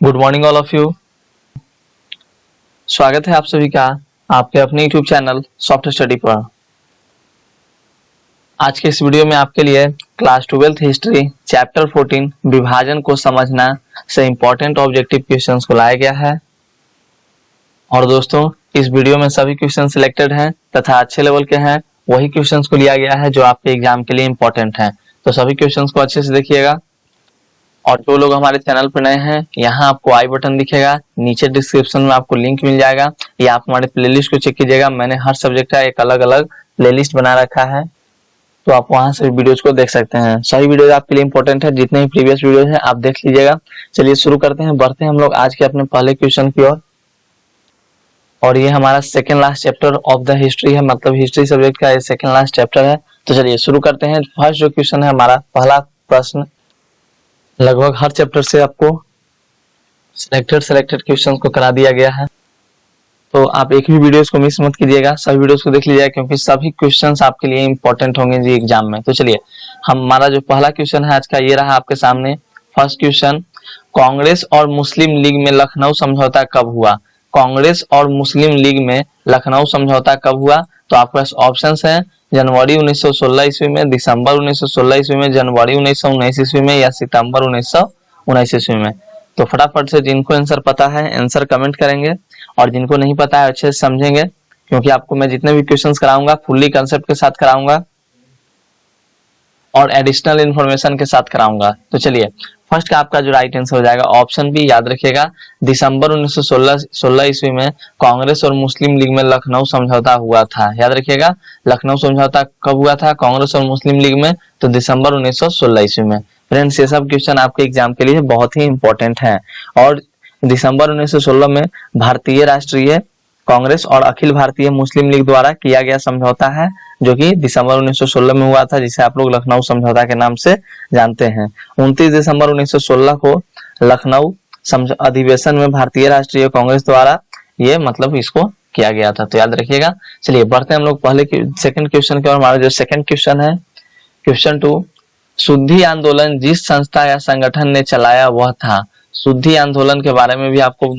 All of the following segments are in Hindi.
Good morning all of you. स्वागत है आप सभी का आपके अपने यूट्यूब चैनल सॉफ्ट स्टडी पर। आज के इस वीडियो में आपके लिए क्लास 12th हिस्ट्री चैप्टर 14 विभाजन को समझना से इंपॉर्टेंट ऑब्जेक्टिव क्वेश्चंस को लाया गया है। और दोस्तों, इस वीडियो में सभी क्वेश्चन सिलेक्टेड हैं तथा अच्छे लेवल के हैं। वही क्वेश्चंस को लिया गया है जो आपके एग्जाम के लिए इंपॉर्टेंट हैं। तो सभी क्वेश्चंस को अच्छे से देखिएगा। और जो लोग हमारे चैनल पर नए हैं, यहाँ आपको आई बटन दिखेगा, नीचे डिस्क्रिप्शन में आपको लिंक मिल जाएगा, या आप हमारे प्लेलिस्ट को चेक कीजिएगा। मैंने हर सब्जेक्ट का एक अलग अलग प्लेलिस्ट बना रखा है, तो आप वहां से वीडियोज को देख सकते हैं। सही वीडियो आपके लिए इंपॉर्टेंट है, जितने भी प्रीवियस वीडियो है आप देख लीजिएगा। चलिए शुरू करते हैं, बढ़ते हैं हम लोग आज के अपने पहले क्वेश्चन की ओर। और ये हमारा second last chapter of the history है, मतलब हिस्ट्री सब्जेक्ट का ये सेकेंड लास्ट चैप्टर है। तो चलिए शुरू करते हैं। फर्स्ट जो क्वेश्चन है हमारा पहला प्रश्न, लगभग हर चैप्टर से आपको सिलेक्टेड क्वेश्चंस को करा दिया गया है, तो आप एक भी वीडियोस को मिस मत कीजिएगा, सभी वीडियोस को देख लीजिएगा, क्योंकि सभी क्वेश्चंस आपके लिए इंपॉर्टेंट होंगे जी एग्जाम में। तो चलिए हमारा जो पहला क्वेश्चन है आज का ये रहा आपके सामने। फर्स्ट क्वेश्चन, कांग्रेस और मुस्लिम लीग में लखनऊ समझौता कब हुआ? कांग्रेस और मुस्लिम लीग में लखनऊ समझौता कब हुआ? तो आपके पास ऑप्शंस हैं जनवरी 1916 ईस्वी में, दिसंबर 1916 ईस्वी में, जनवरी 1919 ईस्वी में, या सितंबर 1919 ईस्वी में। तो फटाफट से जिनको आंसर पता है आंसर कमेंट करेंगे, और जिनको नहीं पता है अच्छे से समझेंगे, क्योंकि आपको मैं जितने भी क्वेश्चंस कराऊंगा फुल्ली कंसेप्ट के साथ कराऊंगा और एडिशनल इंफॉर्मेशन के साथ कराऊंगा। तो चलिए फर्स्ट का आपका जो राइट आंसर हो जाएगा ऑप्शन बी। याद रखिएगा, दिसंबर 1916 ईस्वी में कांग्रेस और मुस्लिम लीग में लखनऊ समझौता हुआ था। याद रखिएगा, लखनऊ समझौता कब हुआ था कांग्रेस और मुस्लिम लीग में? तो दिसंबर 1916 ईस्वी में। फ्रेंड्स, ये सब क्वेश्चन आपके एग्जाम के लिए बहुत ही इंपॉर्टेंट है। और दिसंबर 1916 में भारतीय राष्ट्रीय कांग्रेस और अखिल भारतीय मुस्लिम लीग द्वारा किया गया समझौता है, जो कि दिसंबर 1916 में हुआ था, जिसे आप लोग लखनऊ समझौता के नाम से जानते हैं। 29 दिसंबर 1916 को लखनऊ अधिवेशन में भारतीय राष्ट्रीय कांग्रेस द्वारा ये मतलब इसको किया गया था, तो याद रखिएगा। चलिए बढ़ते हैं हम लोग पहले सेकंड क्वेश्चन की ओर। हमारा जो सेकंड क्वेश्चन है, क्वेश्चन 2, शुद्धि आंदोलन जिस संस्था या संगठन ने चलाया वह था। शुद्धि आंदोलन के बारे में भी आपको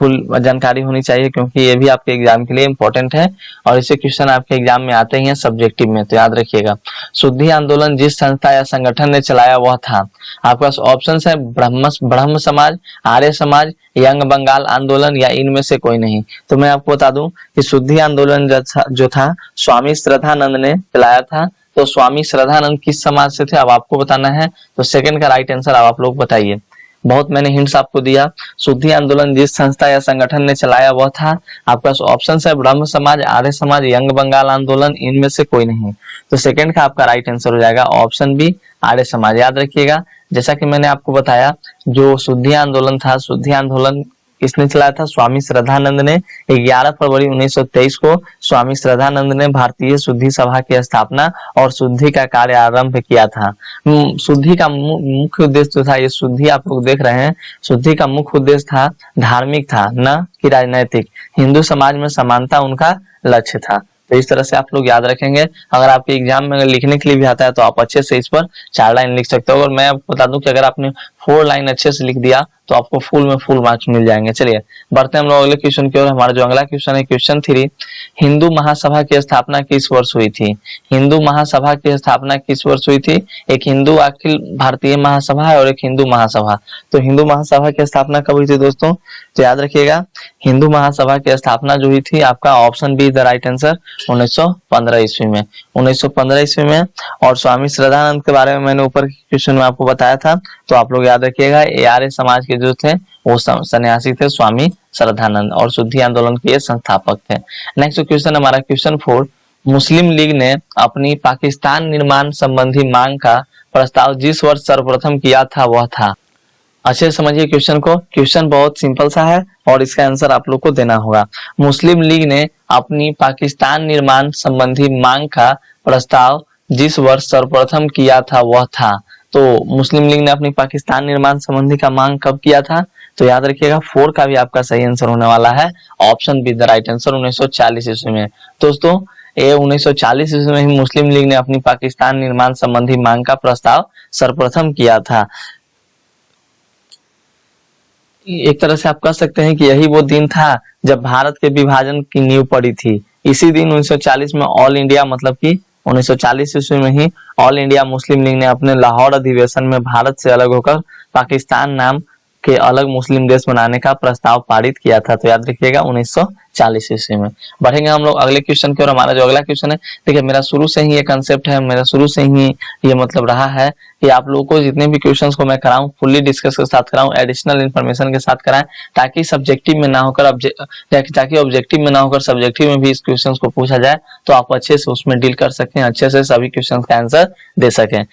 फुल जानकारी होनी चाहिए, क्योंकि ये भी आपके एग्जाम के लिए इंपॉर्टेंट है, और इसे क्वेश्चन आपके एग्जाम में आते ही हैं सब्जेक्टिव में, तो याद रखिएगा। शुद्धि आंदोलन जिस संस्था या संगठन ने चलाया वह था। आपके पास ऑप्शन है ब्रह्म समाज, आर्य समाज, यंग बंगाल आंदोलन, या इनमें से कोई नहीं। तो मैं आपको बता दूं कि शुद्धि आंदोलन जो था स्वामी श्रद्धानंद ने चलाया था। तो स्वामी श्रद्धानंद किस समाज से थे अब आपको बताना है। तो सेकंड का राइट आंसर आप लोग बताइए। बहुत मैंने हिंट्स आपको दिया। शुद्धि आंदोलन जिस संस्था या संगठन ने चलाया वह था, आपका ऑप्शन है ब्रह्म समाज, आर्य समाज, यंग बंगाल आंदोलन, इनमें से कोई नहीं। तो सेकंड का आपका राइट आंसर हो जाएगा ऑप्शन बी, आर्य समाज। याद रखिएगा, जैसा कि मैंने आपको बताया, जो शुद्धि आंदोलन था, शुद्धि आंदोलन किसने चलाया था? स्वामी श्रद्धानंद ने। 11 फरवरी 1923 को स्वामी श्रद्धानंद ने भारतीय शुद्धि सभा की स्थापना और शुद्धि का कार्य आरंभ किया था। शुद्धि का मुख्य उद्देश्य जो था, ये शुद्धि आप लोग देख रहे हैं, शुद्धि का मुख्य उद्देश्य था धार्मिक था, न कि राजनैतिक। हिंदू समाज में समानता उनका लक्ष्य था। तो इस तरह से आप लोग याद रखेंगे। अगर आपके एग्जाम में लिखने के लिए भी आता है तो आप अच्छे से इस पर 4 लाइन लिख सकते हो। और मैं आपको बता दूं कि अगर आपने 4 लाइन अच्छे से लिख दिया तो आपको फुल में फुल मार्क्स मिल जाएंगे। चलिए बढ़ते हैं हम लोग अगले क्वेश्चन की ओर। हमारा जो अगला क्वेश्चन है क्वेश्चन 3, हिंदू महासभा की स्थापना किस वर्ष हुई थी? हिंदू महासभा की स्थापना किस वर्ष हुई थी? एक हिंदू अखिल भारतीय महासभा है और एक हिंदू महासभा। तो हिंदू महासभा की स्थापना कब हुई थी दोस्तों? तो याद रखिएगा, हिंदू महासभा की स्थापना जो हुई थी, आपका option be the right answer, 1915 ईस्वी में। 1915 ईस्वी में। और स्वामी श्रद्धानंद के बारे में मैंने ऊपर क्वेश्चन में आपको बताया था, तो आप लोग याद रखिएगा, आर्य समाज के जो थे वो सन्यासी थे स्वामी श्रद्धानंद, और शुद्धि आंदोलन के संस्थापक थे। नेक्स्ट क्वेश्चन हमारा क्वेश्चन 4, मुस्लिम लीग ने अपनी पाकिस्तान निर्माण संबंधी मांग का प्रस्ताव जिस वर्ष सर्वप्रथम किया था वह था। अच्छे से समझिए क्वेश्चन को। क्वेश्चन बहुत सिंपल सा है और इसका आंसर आप लोग को देना होगा। मुस्लिम लीग ने अपनी पाकिस्तान निर्माण संबंधी मांग का प्रस्ताव जिस वर्ष सर्वप्रथम किया था वह था। तो मुस्लिम लीग ने अपनी पाकिस्तान निर्माण संबंधी का मांग कब किया था? तो याद रखिएगा 4 का भी आपका सही आंसर होने वाला है, option be the right answer, 1940 ईस्वी में। दोस्तों, ये 1940 ईस्वी में ही मुस्लिम लीग ने अपनी पाकिस्तान निर्माण संबंधी मांग का प्रस्ताव सर्वप्रथम किया था। एक तरह से आप कह सकते हैं कि यही वो दिन था जब भारत के विभाजन की नींव पड़ी थी। इसी दिन 1940 में ऑल इंडिया मतलब कि 1940 ईस्वी में ही ऑल इंडिया मुस्लिम लीग ने अपने लाहौर अधिवेशन में भारत से अलग होकर पाकिस्तान नाम के अलग मुस्लिम देश बनाने का प्रस्ताव पारित किया था। तो याद रखिएगा 1940 ईस्वी में। बढ़ेंगे हम लोग अगले क्वेश्चन की ओर। हमारा जो अगला क्वेश्चन है, देखिए मेरा शुरू से ही ये कंसेप्ट है, मेरा शुरू से ही ये मतलब रहा है कि आप लोगों को जितने भी क्वेश्चंस को मैं कराऊं फुल्ली डिस्कस के साथ कराऊं, एडिशनल इन्फॉर्मेशन के साथ कराएं, ताकि सब्जेक्टिव में ना होकर ताकि ऑब्जेक्टिव में ना होकर सब्जेक्टिव में भी इस क्वेश्चन को पूछा जाए तो आप अच्छे से उसमें डील कर सकें, अच्छे से सभी क्वेश्चन का आंसर दे सकें।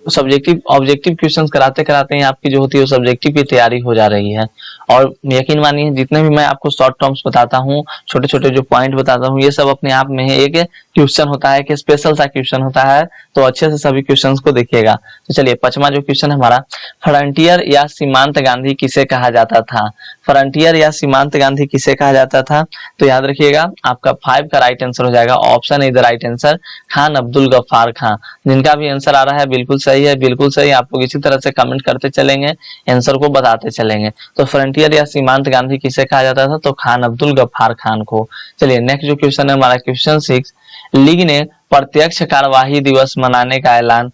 सब्जेक्टिव ऑब्जेक्टिव क्वेश्चंस कराते कराते ही आपकी जो होती है वो सब्जेक्टिव की तैयारी हो जा रही है। और यकीन मानिए जितने भी मैं आपको शॉर्ट टर्म्स बताता हूँ, छोटे छोटे जो पॉइंट बताता हूँ, ये सब अपने आप में एक क्वेश्चन होता है कि स्पेशल सा क्वेश्चन होता है, तो अच्छे से सभी क्वेश्चंस को देखिएगा। तो चलिए पांचवा जो क्वेश्चन है हमारा, फ्रंटियर या सीमांत गांधी किसे कहा जाता था? फ्रंटियर या सीमांत गांधी किसे कहा जाता था? तो याद रखिएगा आपका 5 का राइट आंसर हो जाएगा option A the right answer, Khan Abdul Ghaffar Khan. जिनका भी आंसर आ रहा है बिल्कुल सही है, बिल्कुल सही। आप लोग इसी तरह से कमेंट करते चलेंगे, आंसर को बताते चलेंगे। तो फ्रंटियर या सीमांत गांधी किसे कहा जाता था? तो खान अब्दुल गफ्फार खान को। चलिए नेक्स्ट जो क्वेश्चन है हमारा क्वेश्चन 6, लीग ने प्रत्यक्ष कार्यवाही दिवस मनाने का ऐलान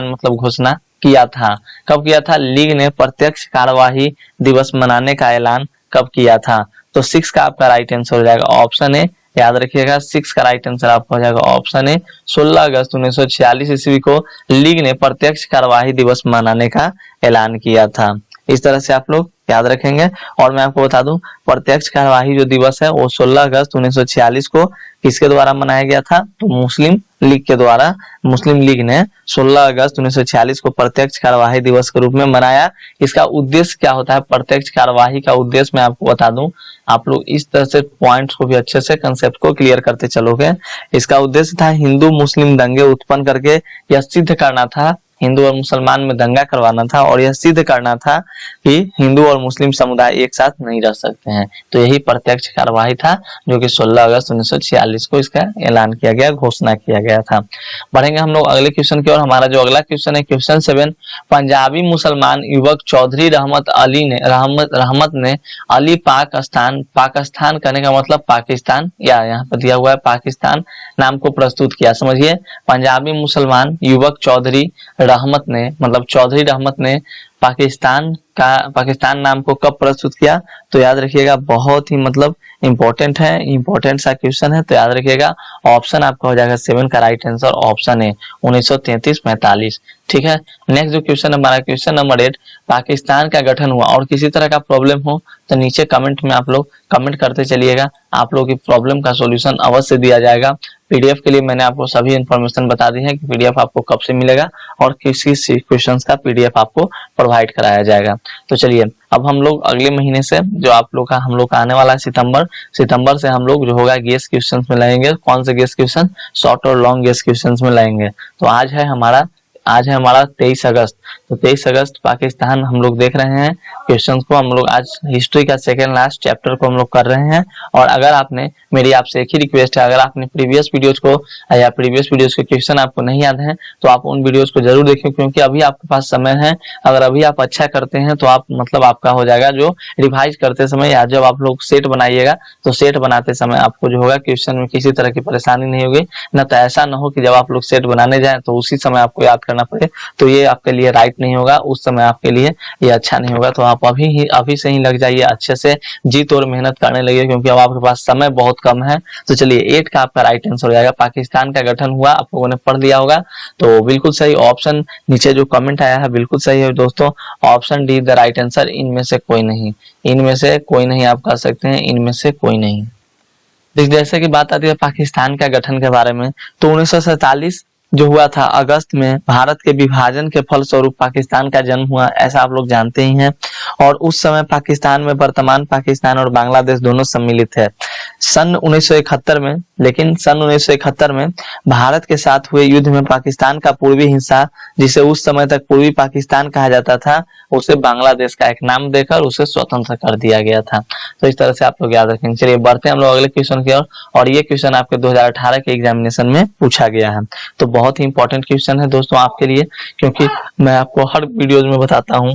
मतलब घोषणा किया था। कब किया था? लीग ने प्रत्यक्ष कार्यवाही दिवस मनाने का ऐलान कब किया था? तो 6 का आपका राइट आंसर हो जाएगा ऑप्शन ए। याद रखिएगा 6 का राइट आंसर आपका हो जाएगा ऑप्शन ए। 16 अगस्त 1946 ईस्वी को लीग ने प्रत्यक्ष कार्यवाही दिवस मनाने का ऐलान किया था। इस तरह से आप लोग याद रखेंगे। और मैं आपको बता दूं प्रत्यक्ष कार्यवाही जो दिवस है वो 16 अगस्त 1946 को किसके द्वारा मनाया गया था? तो मुस्लिम लीग के द्वारा। मुस्लिम लीग ने 16 अगस्त 1946 को प्रत्यक्ष कार्यवाही दिवस के रूप में मनाया। इसका उद्देश्य क्या होता है? प्रत्यक्ष कार्यवाही का उद्देश्य मैं आपको बता दूं, आप लोग इस तरह से पॉइंट्स को भी अच्छे से कंसेप्ट को क्लियर करते चलोगे। इसका उद्देश्य था हिंदू मुस्लिम दंगे उत्पन्न करके यह सिद्ध करना था, हिंदू और मुसलमान में दंगा करवाना था और यह सिद्ध करना था कि हिंदू और मुस्लिम समुदाय एक साथ नहीं रह सकते हैं। तो यही प्रत्यक्ष कार्यवाही था जो कि 16 अगस्त 1946 को इसका ऐलान किया गया, घोषणा किया गया था। बढ़ेंगे हम लोग अगले क्वेश्चन की ओर। हमारा जो अगला क्वेश्चन है क्वेश्चन 7, पंजाबी मुसलमान युवक चौधरी रहमत ने अली पाकिस्तान करने का मतलब पाकिस्तान, या यहाँ पर दिया हुआ है पाकिस्तान नाम को प्रस्तुत किया। समझिए पंजाबी मुसलमान युवक चौधरी रहमत ने मतलब चौधरी रहमत ने पाकिस्तान नाम को कब प्रस्तुत किया? तो याद रखिएगा बहुत ही मतलब इंपॉर्टेंट है, इंपॉर्टेंट सा क्वेश्चन है। तो याद रखिएगा ऑप्शन आपका हो जाएगा 7 का राइट आंसर ऑप्शन है 1933-45। ठीक है। नेक्स्ट जो क्वेश्चन है हमारा क्वेश्चन नंबर 8, पाकिस्तान का गठन हुआ और किसी तरह का प्रॉब्लम हो तो नीचे कमेंट में आप लोग कमेंट करते चलिएगा, आप लोगों की प्रॉब्लम का सॉल्यूशन अवश्य दिया जाएगा। पीडीएफ के लिए मैंने आपको सभी इन्फॉर्मेशन बता दी है कि पीडीएफ आपको कब से मिलेगा और किस किस क्वेश्चंस का पीडीएफ आपको प्रोवाइड कराया जाएगा। तो चलिए अब हम लोग अगले महीने से जो हम लोग का आने वाला है सितंबर से हम लोग जो होगा गेस क्वेश्चंस में लाएंगे। कौन से गेस क्वेश्चन? शॉर्ट और लॉन्ग गेस क्वेश्चंस में लाएंगे। तो आज है हमारा 23 अगस्त। तो 23 अगस्त पाकिस्तान हम लोग देख रहे हैं क्वेश्चंस को। हम लोग आज हिस्ट्री का सेकंड लास्ट चैप्टर को हम लोग कर रहे हैं। और अगर आपने मेरी आपसे एक ही रिक्वेस्ट है, अगर आपने प्रीवियस वीडियोस के क्वेश्चन आपको नहीं याद है तो आप उन वीडियोस को जरूर देखें, क्योंकि अभी आपके पास समय है। अगर अभी आप अच्छा करते हैं तो आप मतलब आपका हो जाएगा जो रिवाइज करते समय या जब आप लोग सेट बनाइएगा तो सेट बनाते समय आपको जो होगा क्वेश्चन में किसी तरह की परेशानी नहीं होगी। न तो ऐसा न हो कि जब आप लोग सेट बनाने जाए तो उसी समय आपको याद करना पड़े, तो ये आपके लिए राइट नहीं होगा, उस समय आपके लिए ये अच्छा नहीं होगा। तो आप अभी से ही लग जाइए, अच्छे से जी तोड़ मेहनत करने लगिए, क्योंकि अब आपके पास समय बहुत कम है। तो चलिए 8 का आपका राइट आंसर हो जाएगा पाकिस्तान का गठन हुआ। आप लोगों ने पढ़ लिया होगा तो बिल्कुल सही ऑप्शन नीचे जो कमेंट आया है बिल्कुल सही है दोस्तों, option D the right answer. इनमें से कोई नहीं आप कह सकते हैं, इनमें से कोई नहीं। जैसे कि बात आती है पाकिस्तान का गठन के बारे में, तो 1947 जो हुआ था अगस्त में भारत के विभाजन के फलस्वरूप पाकिस्तान का जन्म हुआ, ऐसा आप लोग जानते ही हैं। और उस समय पाकिस्तान में वर्तमान पाकिस्तान और बांग्लादेश दोनों सम्मिलित है। सन 1971 में, लेकिन सन 1971 में भारत के साथ हुए युद्ध में पाकिस्तान का पूर्वी हिस्सा, जिसे उस समय तक पूर्वी पाकिस्तान कहा जाता था, उसे बांग्लादेश का एक नाम देकर उसे स्वतंत्र कर दिया गया था। तो इस तरह से आप लोग याद रखेंगे। चलिए बढ़ते हैं हम लोग अगले क्वेश्चन की ओर। और ये क्वेश्चन आपके 2018 के एग्जामिनेशन में पूछा गया है। तो बहुत ही इंपॉर्टेंट क्वेश्चन है दोस्तों आपके लिए, क्योंकि मैं आपको हर वीडियोज में बताता हूँ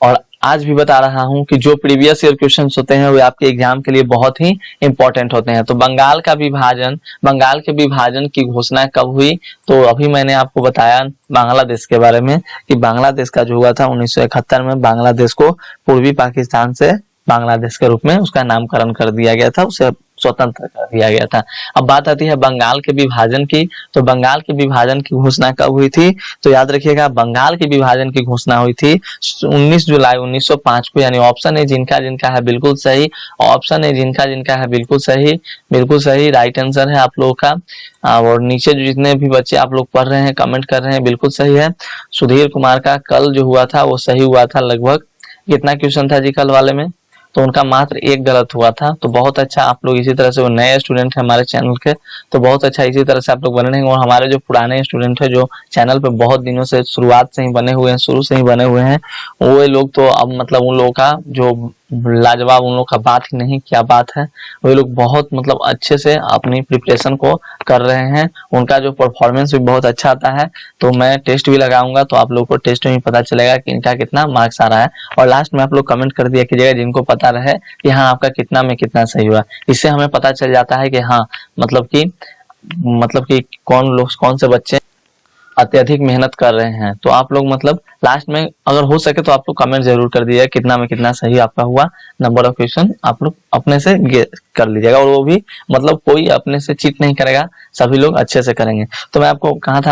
और आज भी बता रहा हूं कि जो प्रीवियस ईयर क्वेश्चंस होते हैं वे आपके एग्जाम के लिए बहुत ही इंपॉर्टेंट होते हैं। तो बंगाल के विभाजन की घोषणा कब हुई? तो अभी मैंने आपको बताया बांग्लादेश के बारे में कि बांग्लादेश का जो हुआ था 1971 में बांग्लादेश को पूर्वी पाकिस्तान से बांग्लादेश के रूप में उसका नामकरण कर दिया गया था, उसे स्वतंत्र कर दिया गया था। अब बात आती है बंगाल के विभाजन की। तो बंगाल के विभाजन की घोषणा कब हुई थी? तो याद रखिएगा बंगाल के विभाजन की घोषणा हुई थी 19 जुलाई 1905 को। यानी ऑप्शन है जिनका जिनका है बिल्कुल सही, ऑप्शन है जिनका जिनका है बिल्कुल सही, बिल्कुल सही राइट आंसर है आप लोगों का। और नीचे जो जितने भी बच्चे आप लोग पढ़ रहे हैं कमेंट कर रहे हैं बिल्कुल सही है। सुधीर कुमार का कल जो हुआ था वो सही हुआ था लगभग। कितना क्वेश्चन था जी कल वाले में? तो उनका मात्र एक गलत हुआ था। तो बहुत अच्छा आप लोग इसी तरह से, वो नए स्टूडेंट है हमारे चैनल के, तो बहुत अच्छा इसी तरह से आप लोग बने रहेंगे। और हमारे जो पुराने स्टूडेंट है जो चैनल पे बहुत दिनों से शुरुआत से ही बने हुए हैं, शुरू से ही बने हुए हैं, वो लोग तो अब मतलब उन लोगों का जो लाजवाब, उन लोग का बात ही नहीं क्या बात है। वे लोग बहुत मतलब अच्छे से अपनी प्रिपरेशन को कर रहे हैं, उनका जो परफॉर्मेंस भी बहुत अच्छा आता है। तो मैं टेस्ट भी लगाऊंगा तो आप लोग को टेस्ट में पता चलेगा कि इनका कितना मार्क्स आ रहा है। और लास्ट में आप लोग कमेंट कर दिया कीजिएगा जिनको पता रहे कि हाँ आपका कितना में कितना सही हुआ। इससे हमें पता चल जाता है कि हाँ मतलब कि कौन से बच्चे अत्यधिक मेहनत कर रहे हैं। तो आप लोग मतलब लास्ट में अगर हो सके तो आप लोग कमेंट जरूर कर दीजिएगा कितना में कितना सही आपका हुआ। नंबर ऑफ क्वेश्चन आप लोग अपने से कर लीजिएगा, और वो भी मतलब कोई अपने से चीट नहीं करेगा, सभी लोग अच्छे से करेंगे। तो मैं आपको कहाँ थे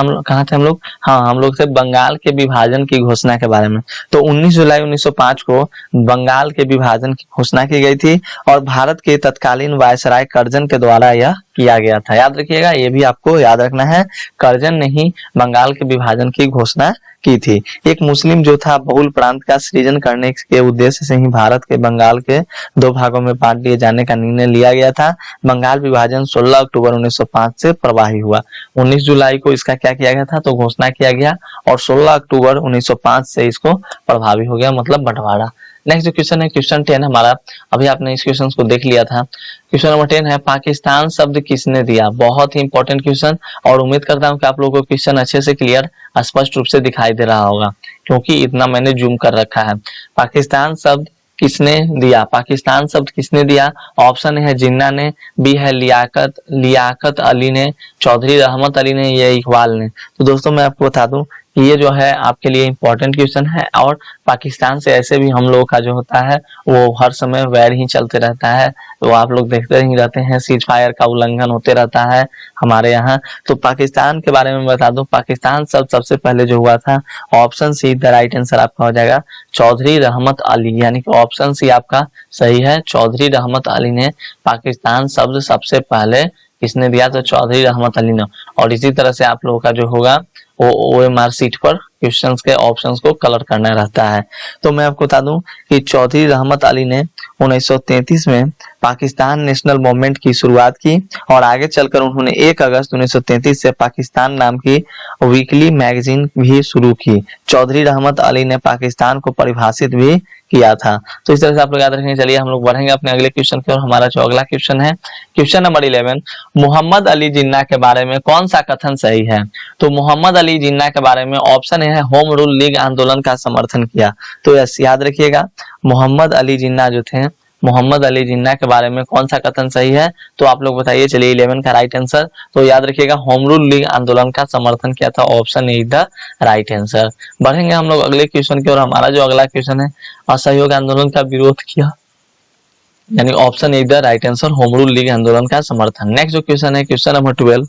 हम लोग? हाँ, हम लोग थे बंगाल के विभाजन की घोषणा के बारे में। तो 19 जुलाई 1905 को बंगाल के विभाजन की घोषणा की गई थी और भारत के तत्कालीन वायसराय कर्जन के द्वारा यह किया गया था। याद रखिएगा, ये भी आपको याद रखना है, कर्जन ने ही बंगाल के विभाजन की घोषणा की थी। एक मुस्लिम जो था बहुल प्रांत का सृजन करने के उद्देश्य से ही भारत के बंगाल के दो भागों में बांट दिए जाने का निर्णय लिया गया था। बंगाल विभाजन 16 अक्टूबर 1905 से प्रवाही हुआ। 19 जुलाई को इसका क्या किया गया था? तो घोषणा किया गया और 16 अक्टूबर 1905 से इसको प्रभावी हो गया, मतलब बंटवारा। नेक्स्ट जो क्वेश्चन है क्वेश्चन 10 हमारा, अभी आपने इस क्वेश्चन को देख लिया था। क्वेश्चन नंबर 10 है पाकिस्तान शब्द किसने दिया? बहुत ही इंपॉर्टेंट क्वेश्चन, और उम्मीद करता हूं कि आप लोगों को क्वेश्चन अच्छे से क्लियर स्पष्ट रूप से दिखाई दे रहा होगा क्योंकि इतना मैंने जूम कर रखा है। पाकिस्तान शब्द किसने दिया? पाकिस्तान शब्द किसने दिया? ऑप्शन है जिन्ना ने, बी है लियाकत अली ने, चौधरी रहमत अली ने, या इकबाल ने। तो दोस्तों मैं आपको बता दूं कि ये जो है आपके लिए इंपॉर्टेंट क्वेश्चन है, और पाकिस्तान से ऐसे भी हम लोगों का जो होता है वो हर समय वैर ही चलते रहता है, तो आप लोग देखते ही रहते हैं, सीज फायर का उल्लंघन होते रहता है हमारे यहाँ। तो पाकिस्तान के बारे में बता दूं, पाकिस्तान सबसे पहले जो हुआ था, option C the right answer आपका हो जाएगा चौधरी रहमत अली, यानी कि ऑप्शन सी आपका सही है। चौधरी रहमत अली ने पाकिस्तान शब्द सबसे पहले किसने दिया? तो चौधरी रहमत अली ने। और इसी तरह से आप लोगों का जो होगा वो OMR सीट पर क्वेश्चंस के ऑप्शंस को कलर करना रहता है। तो मैं आपको बता दूं कि चौधरी रहमत अली ने 1933 में पाकिस्तान नेशनल मूवमेंट की शुरुआत की और आगे चलकर उन्होंने 1 अगस्त 1933 से पाकिस्तान नाम की वीकली मैगजीन भी शुरू की। चौधरी रहमत अली ने पाकिस्तान को परिभाषित भी किया था। तो इस तरह से आप लोग याद रखेंगे। चलिए हम लोग बढ़ेंगे अपने अगले क्वेश्चन की ओर। हमारा जो अगला क्वेश्चन है क्वेश्चन नंबर 11, मोहम्मद अली जिन्ना के बारे में कौन सा कथन सही है? तो मोहम्मद अली जिन्ना के बारे में ऑप्शन है होम रूल लीग आंदोलन का समर्थन किया। तो यस याद रखिएगा, मोहम्मद अली जिन्ना जो थे, मोहम्मद अली जिन्ना के बारे में कौन सा कथन सही है? तो आप लोग बताइए। चलिए 11 का राइट आंसर, तो याद रखिएगा होम रूल लीग आंदोलन का समर्थन किया था, option A the right answer. बढ़ेंगे हम लोग अगले क्वेश्चन की ओर। हमारा जो अगला क्वेश्चन है, असहयोग आंदोलन का विरोध किया, यानी option A the right answer home rule league आंदोलन का समर्थन। नेक्स्ट जो क्वेश्चन है क्वेश्चन नंबर 12,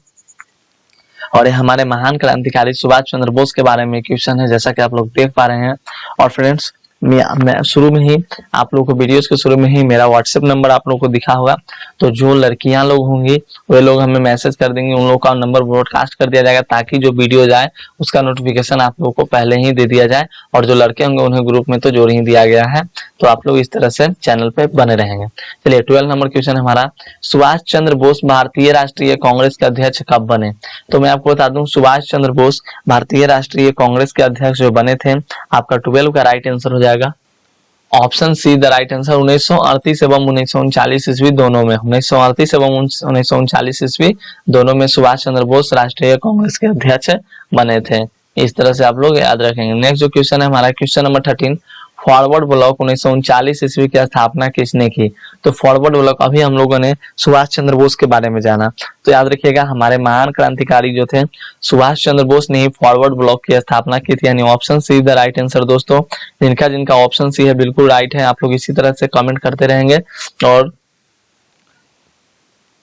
और ये हमारे महान क्रांतिकारी सुभाष चंद्र बोस के बारे में क्वेश्चन है, जैसा कि आप लोग देख पा रहे हैं। और फ्रेंड्स मैं शुरू में ही आप लोगों को वीडियोस के शुरू में ही मेरा व्हाट्सएप नंबर आप लोगों को दिखा होगा, तो जो लड़कियां लोग होंगी वे लोग हमें मैसेज कर देंगे, उन लोगों का नंबर ब्रॉडकास्ट कर दिया जाएगा ताकि जो वीडियो जाए उसका नोटिफिकेशन आप लोगों को पहले ही दे दिया जाए। और जो लड़के होंगे उन्हें ग्रुप में तो जोड़ ही दिया गया है, तो आप लोग इस तरह से चैनल पे बने रहेंगे। चलिए 12 नंबर क्वेश्चन हमारा, सुभाष चंद्र बोस भारतीय राष्ट्रीय कांग्रेस के अध्यक्ष कब बने? तो मैं आपको बता दूं, सुभाष चंद्र बोस भारतीय राष्ट्रीय कांग्रेस के अध्यक्ष जो बने थे, आपका 12 का राइट आंसर हो जाएगा option C the right answer 1938 एवं 1939 ईस्वी दोनों में, 1938 एवं 1939 ईस्वी दोनों में सुभाष चंद्र बोस राष्ट्रीय कांग्रेस के अध्यक्ष बने थे। इस तरह से आप लोग याद रखेंगे। नेक्स्ट जो क्वेश्चन है हमारा क्वेश्चन नंबर 13, फॉरवर्ड ब्लॉक 1939 ईस्वी की स्थापना किसने की? तो फॉरवर्ड ब्लॉक अभी हम लोगों ने सुभाष चंद्र बोस के बारे में जाना, तो याद रखिएगा हमारे महान क्रांतिकारी जो थे सुभाष चंद्र बोस ने ही फॉरवर्ड ब्लॉक की स्थापना की थी, यानी option C the right answer दोस्तों। जिनका जिनका ऑप्शन सी है बिल्कुल राइट है, आप लोग इसी तरह से कमेंट करते रहेंगे। और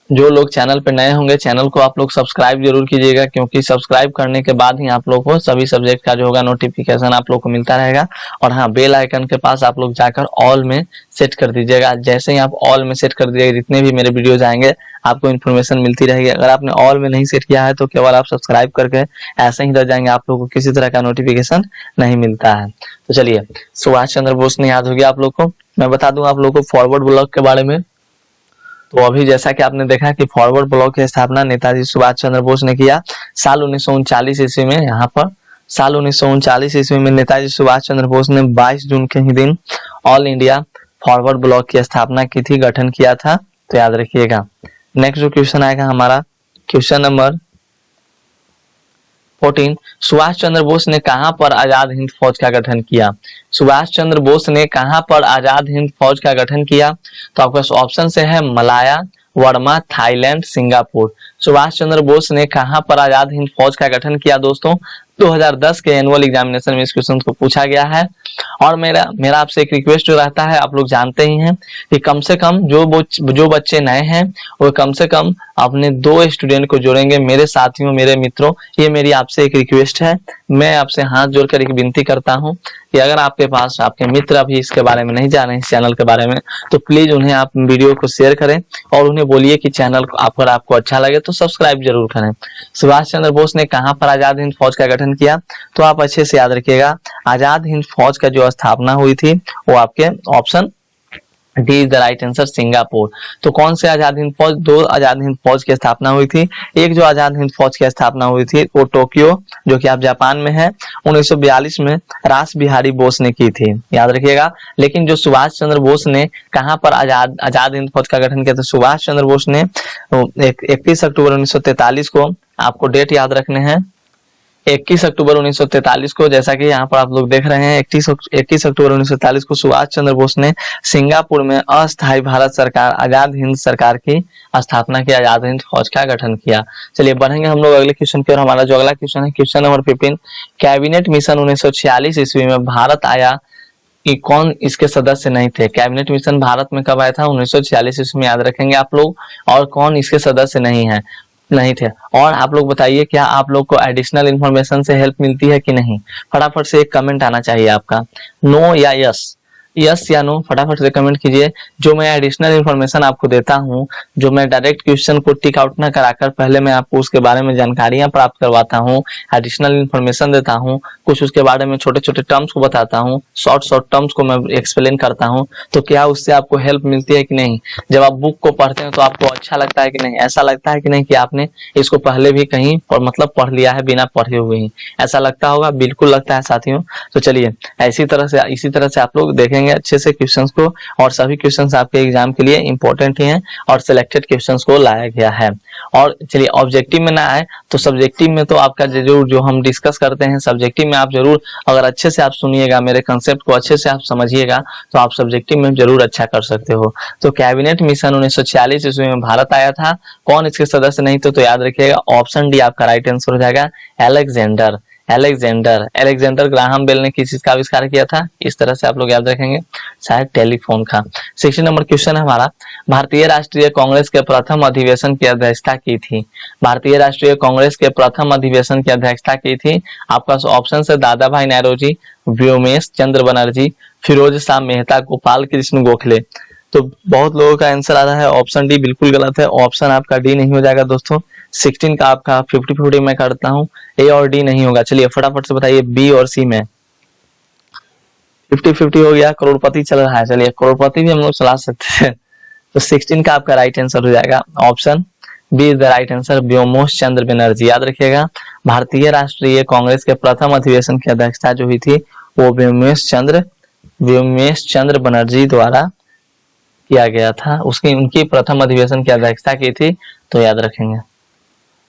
जो लोग चैनल पे नए होंगे चैनल को आप लोग सब्सक्राइब जरूर कीजिएगा, क्योंकि सब्सक्राइब करने के बाद ही आप लोग को सभी सब्जेक्ट का जो होगा नोटिफिकेशन आप लोग को मिलता रहेगा। और हाँ, बेल आइकन के पास आप लोग जाकर ऑल में सेट कर दीजिएगा। जैसे ही आप ऑल में सेट कर दीजिएगा, जितने भी मेरे वीडियोज आएंगे आपको इन्फॉर्मेशन मिलती रहेगी। अगर आपने ऑल में नहीं सेट किया है तो केवल आप सब्सक्राइब करके ऐसे ही रह जाएंगे, आप लोग को किसी तरह का नोटिफिकेशन नहीं मिलता है। तो चलिए, सुभाष चंद्र बोस ने याद हो गया आप लोग को। मैं बता दूं आप लोग को फॉरवर्ड ब्लॉक के बारे में। तो अभी जैसा कि आपने देखा कि फॉरवर्ड ब्लॉक की स्थापना नेताजी सुभाष चंद्र बोस ने किया साल 1939 ईस्वी में। यहाँ पर साल 1939 ईस्वी में नेताजी सुभाष चंद्र बोस ने 22 जून के ही दिन ऑल इंडिया फॉरवर्ड ब्लॉक की स्थापना की थी, गठन किया था। तो याद रखिएगा। नेक्स्ट जो क्वेश्चन आएगा हमारा क्वेश्चन नंबर 14, सुभाष चंद्र बोस ने कहां पर आजाद हिंद फौज का गठन किया? सुभाष चंद्र बोस ने कहां पर आजाद हिंद फौज का गठन किया? तो आपका ऑप्शन से है मलाया, वर्मा, थाईलैंड, सिंगापुर। सुभाष चंद्र बोस ने कहां पर आजाद हिंद फौज का गठन किया दोस्तों? 2010 के एनुअल एग्जामिनेशन में इस क्वेश्चन को पूछा गया है। और मेरा आपसे एक रिक्वेस्ट जो रहता है, आप लोग जानते ही हैं कि कम से कम जो बच्चे नए हैं वो कम से कम अपने 2 स्टूडेंट को जोड़ेंगे। मेरे साथियों, मेरे मित्रों, ये मेरी आपसे एक रिक्वेस्ट है। मैं आपसे हाथ जोड़कर एक विनती करता हूं कि अगर आपके पास आपके मित्र अभी इसके बारे में नहीं जाने इस चैनल के बारे में, तो प्लीज उन्हें आप वीडियो को शेयर करें और उन्हें बोलिए कि चैनल को अगर आपको अच्छा लगे तो सब्सक्राइब जरूर करें। सुभाष चंद्र बोस ने कहां पर आजाद हिंद फौज का गठन किया? तो आप अच्छे से याद रखिएगा, आजाद हिंद फौज का जो स्थापना हुई थी वो आपके option D is the right answer, Singapore. तो कौन से आजाद हिंद फौज? 2 आजाद हिंद फौज की स्थापना हुई थी। एक जो आजाद हिंद फौज की स्थापना हुई थी वो टोक्यो, जो कि आप जापान में है, 1942 में रास बिहारी बोस ने की थी, याद रखिएगा। लेकिन जो सुभाष चंद्र बोस ने कहां पर आजाद हिंद फौज का गठन किया? तो सुभाष चंद्र बोस ने 31 अक्टूबर 1943 को, आपको डेट याद रखने हैं, 21 अक्टूबर 1943 को, जैसा कि यहाँ पर आप लोग देख रहे हैं, 21 अक्टूबर 1943 को सुभाष चंद्र बोस ने सिंगापुर में अस्थायी भारत सरकार आजाद हिंद सरकार की स्थापना की, आजाद हिंद फौज का गठन किया। चलिए बढ़ेंगे हम लोग अगले क्वेश्चन की ओर। हमारा जो अगला क्वेश्चन है क्वेश्चन नंबर 15, कैबिनेट मिशन 1946 ईस्वी में भारत आया कि कौन इसके सदस्य नहीं थे? कैबिनेट मिशन भारत में कब आया था? 1946 ईस्वी में, याद रखेंगे आप लोग। और कौन इसके सदस्य नहीं थे? और आप लोग बताइए, क्या आप लोग को एडिशनल इंफॉर्मेशन से हेल्प मिलती है कि नहीं? फटाफट से एक कमेंट आना चाहिए आपका, नो या यस, यस या नो, फटाफट से कमेंट कीजिए। जो मैं एडिशनल इंफॉर्मेशन आपको देता हूं, जो मैं डायरेक्ट क्वेश्चन को टिक आउट ना कराकर पहले मैं आपको उसके बारे में जानकारियां प्राप्त करवाता हूं, एडिशनल इंफॉर्मेशन देता हूं, कुछ उसके बारे में छोटे छोटे टर्म्स को बताता हूं, शॉर्ट टर्म्स को मैं एक्सप्लेन करता हूं, तो क्या उससे आपको हेल्प मिलती है कि नहीं? जब आप बुक को पढ़ते हैं तो आपको अच्छा लगता है कि नहीं? ऐसा लगता है कि नहीं कि आपने इसको पहले भी कहीं मतलब पढ़ लिया है बिना पढ़े हुए ही? ऐसा लगता होगा, बिल्कुल लगता है साथियों। तो चलिए इसी तरह से आप लोग देखेंगे अच्छे से क्वेश्चंस को, और सभी क्वेश्चंस आपके एग्जाम के लिए इंपॉर्टेंट ही हैं और सिलेक्टेड क्वेश्चंस को लाया गया है। और चलिए ऑब्जेक्टिव में ना आए तो सब्जेक्टिव में तो आपका जरूर जो हम डिस्कस करते हैं सब्जेक्टिव में आप जरूर, अगर अच्छे से आप सुनिएगा, मेरे कंसेप्ट को अच्छे से आप समझिएगा, तो आप सब्जेक्टिव में जरूर अच्छा कर सकते हो। तो कैबिनेट मिशन 1946 ईस्वी में भारत आया था, कौन इसके सदस्य नहीं थे? तो याद रखिएगा ऑप्शन डी आपका राइट आंसर हो जाएगा, अलेक्जेंडर ग्राहम बेल ने किस चीज का आविष्कार किया था? इस तरह से आप लोग याद रखेंगे, शायद टेलीफोन का। 16 नंबर क्वेश्चन है हमारा, भारतीय राष्ट्रीय कांग्रेस के प्रथम अधिवेशन की अध्यक्षता की थी? भारतीय राष्ट्रीय कांग्रेस के प्रथम अधिवेशन की अध्यक्षता की थी, आपका ऑप्शन है दादा भाई नौरोजी, व्योमेश चंद्र बनर्जी, फिरोज शाह मेहता, गोपाल कृष्ण गोखले। तो बहुत लोगों का आंसर आ रहा है ऑप्शन डी, बिल्कुल गलत है, ऑप्शन आपका डी नहीं हो जाएगा दोस्तों। 16 का आपका 50-50 मैं करता हूँ, ए और डी नहीं होगा। चलिए फटाफट से बताइए, बी और सी में 50-50 हो गया, करोड़पति चल रहा है। चलिए करोड़पति भी हम लोग चला सकते हैं। तो 16 का आपका राइट आंसर हो जाएगा option B is the right answer, Vyomesh Chandra Banerjee. याद रखिएगा भारतीय राष्ट्रीय कांग्रेस के प्रथम अधिवेशन की अध्यक्षता जो हुई थी वो व्योमेश चंद्र बनर्जी द्वारा किया गया था, उनकी प्रथम अधिवेशन की अध्यक्षता की थी। तो याद रखेंगे।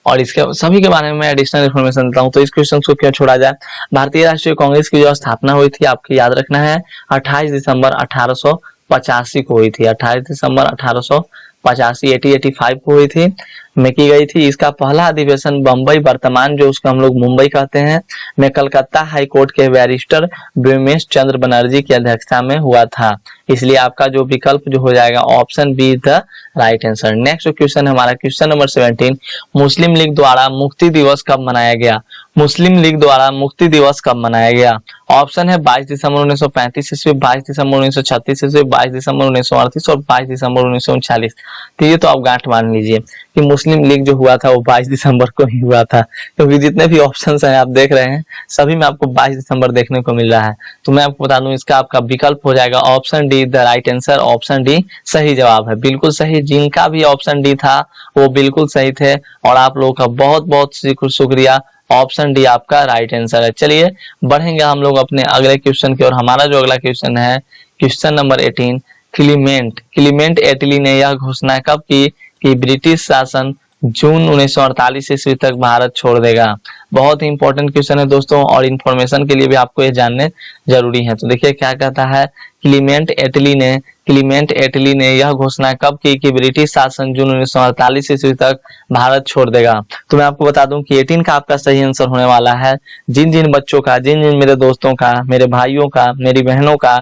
और इसके सभी के बारे में मैं एडिशनल इन्फॉर्मेशन देता हूँ। तो इस क्वेश्चन को क्यों छोड़ा जाए। भारतीय राष्ट्रीय कांग्रेस की जो स्थापना हुई थी, आपको याद रखना है 28 दिसंबर 1885 को हुई थी। 28 दिसंबर 1885 1885 को हुई थी में की गई थी। इसका पहला अधिवेशन बम्बई, वर्तमान जो उसको हम लोग मुंबई कहते हैं, में कलकत्ता हाई कोर्ट के बैरिस्टर ब्योमेश चंद्र बनर्जी की अध्यक्षता में हुआ था। इसलिए आपका जो विकल्प जो हो जाएगा option be the right answer. Next question है हमारा क्वेश्चन नंबर 17, मुस्लिम लीग द्वारा मुक्ति दिवस कब मनाया गया। मुस्लिम लीग द्वारा मुक्ति दिवस कब मनाया गया। ऑप्शन है 22 दिसंबर 1935 ईस्वी, 22 दिसंबर 1936 ईस्वी, 22 दिसंबर 1938 और 22 दिसंबर 1939। तो ये तो आप गांठ मान लीजिए कि मुस्लिम लीग जो हुआ था वो 22 दिसंबर को ही हुआ था, क्योंकि जितने भी ऑप्शंस हैं आप देख रहे हैं सभी में आपको 22 दिसंबर देखने को मिल रहा है। तो मैं आपको बता दूं इसका आपका विकल्प हो जाएगा option D the right answer. Option D सही जवाब है, बिल्कुल सही। जिनका भी ऑप्शन डी था वो बिल्कुल सही थे और आप लोगों का बहुत बहुत शुक्रिया। ऑप्शन डी आपका राइट आंसर है। चलिए बढ़ेंगे हम लोग अपने अगले क्वेश्चन की और हमारा जो अगला क्वेश्चन है क्वेश्चन नंबर 18, क्लीमेंट एटली ने यह घोषणा कब की कि ब्रिटिश शासन जून 1948 ईस्वी तक भारत छोड़ देगा। बहुत ही इंपॉर्टेंट क्वेश्चन है दोस्तों और इन्फॉर्मेशन के लिए भी आपको ये जानने जरूरी है। तो देखिए क्या कहता है, क्लीमेंट एटली ने यह घोषणा कब की कि ब्रिटिश शासन जून 1948 ईस्वी तक भारत छोड़ देगा। तो मैं आपको बता दूं कि 18 का आपका सही आंसर होने वाला है। जिन जिन बच्चों का, जिन जिन मेरे दोस्तों का, मेरे भाइयों का, मेरी बहनों का,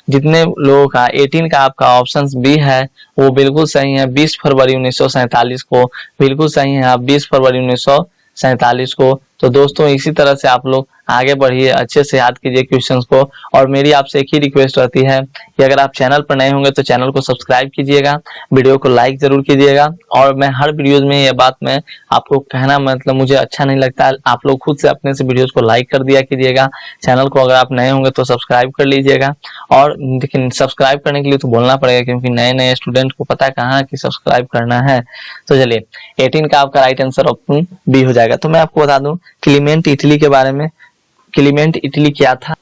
जितने लोगों का 18 का आपका ऑप्शन बी है वो बिल्कुल सही है। 20 फरवरी 1947 को बिल्कुल सही है आप 20 फरवरी 1947 को। तो दोस्तों इसी तरह से आप लोग आगे बढ़िए, अच्छे से याद कीजिए क्वेश्चंस को। और मेरी आपसे एक ही रिक्वेस्ट रहती है कि अगर आप चैनल पर नए होंगे तो चैनल को सब्सक्राइब कीजिएगा, वीडियो को लाइक जरूर कीजिएगा। और मैं हर वीडियोज में ये बात मैं आपको कहना मतलब मुझे अच्छा नहीं लगता, आप लोग खुद से अपने से वीडियोज को लाइक कर दिया कीजिएगा। चैनल को अगर आप नए होंगे तो सब्सक्राइब कर लीजिएगा। और लेकिन सब्सक्राइब करने के लिए तो बोलना पड़ेगा, क्योंकि नए नए स्टूडेंट को पता कहाँ कि सब्सक्राइब करना है। तो चलिए 18 का आपका राइट आंसर ऑप्शन बी हो जाएगा। तो मैं आपको बता दूं क्लीमेंट इटली के बारे में। क्लीमेंट इटली क्या था।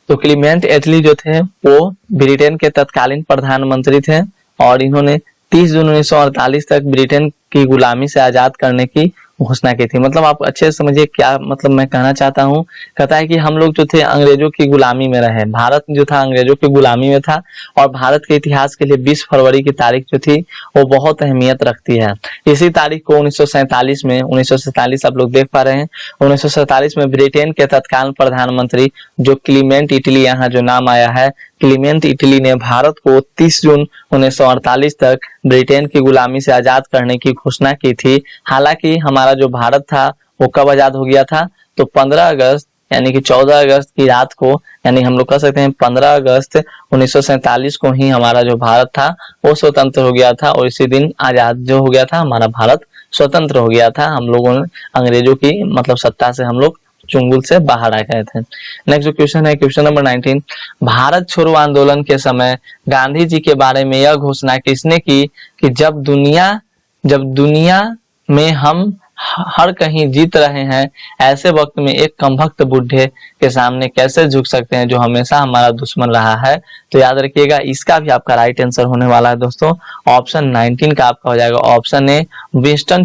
तो क्लीमेंट इटली जो थे वो ब्रिटेन के तत्कालीन प्रधानमंत्री थे और इन्होंने 30 जून 1948 तक ब्रिटेन की गुलामी से आजाद करने की घोषणा की थी। मतलब आप अच्छे से समझिए क्या मतलब मैं कहना चाहता हूँ। कहता है कि हम लोग जो थे अंग्रेजों की गुलामी में रहे, भारत जो था अंग्रेजों की गुलामी में था और भारत के इतिहास के लिए 20 फरवरी की तारीख जो थी वो बहुत अहमियत रखती है। इसी तारीख को 1947 में 1947 आप लोग देख पा रहे हैं 1947 में ब्रिटेन के तत्कालीन प्रधानमंत्री जो क्लीमेंट इटली, यहाँ जो नाम आया है क्लीमेंट इटली ने भारत को 30 जून 1948 तक ब्रिटेन की गुलामी से आजाद करने की घोषणा की थी। हालांकि हमारा जो भारत था वो कब आजाद हो गया था, तो 15 अगस्त यानी कि 14 अगस्त की रात को, यानी हम लोग कह सकते हैं 15 अगस्त 1947 को ही हमारा जो भारत था वो स्वतंत्र हो गया था। और इसी दिन आजाद जो हो गया था हमारा भारत स्वतंत्र हो गया था। हम लोगों ने अंग्रेजों की मतलब सत्ता से हम लोग चुंगल से बाहर आ गए थे। नेक्स्ट जो क्वेश्चन है क्वेश्चन नंबर 19, भारत छोड़ो आंदोलन के समय गांधी जी के बारे में यह घोषणा किसने की कि जब दुनिया में हम हर कहीं जीत रहे हैं, ऐसे वक्त में एक कमबख्त बुढ़े के सामने कैसे झुक सकते हैं जो हमेशा हमारा दुश्मन रहा है। तो याद रखिएगा इसका भी आपका राइट आंसर होने वाला है दोस्तों। ऑप्शन 19 का आपका हो जाएगा ऑप्शन ए विंस्टन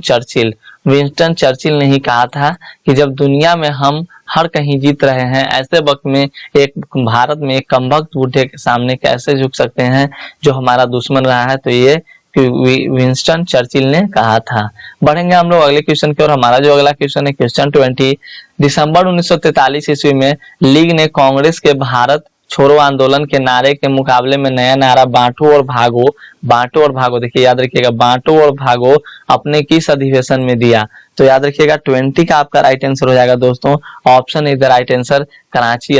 चर्चिल ने ही कहा था कि जब दुनिया में हम हर कहीं जीत रहे हैं, ऐसे वक्त में एक भारत में एक कमबख्त बुढ़े के सामने कैसे झुक सकते हैं जो हमारा दुश्मन रहा है। तो ये विंस्टन चर्चिल ने कहा था। बढ़ेंगे हम लोग अगले क्वेश्चन की और हमारा जो अगला क्वेश्चन है क्वेश्चन 20, दिसंबर 1943 ईस्वी में लीग ने कांग्रेस के भारत छोड़ो आंदोलन के नारे के मुकाबले में नया नारा बांटो और भागो, देखिए याद रखिएगा बांटो और भागो अपने किस अधिवेशन में दिया। तो याद रखिएगा 20 का आपका राइट आंसर हो जाएगा दोस्तों option A the right answer, Karachi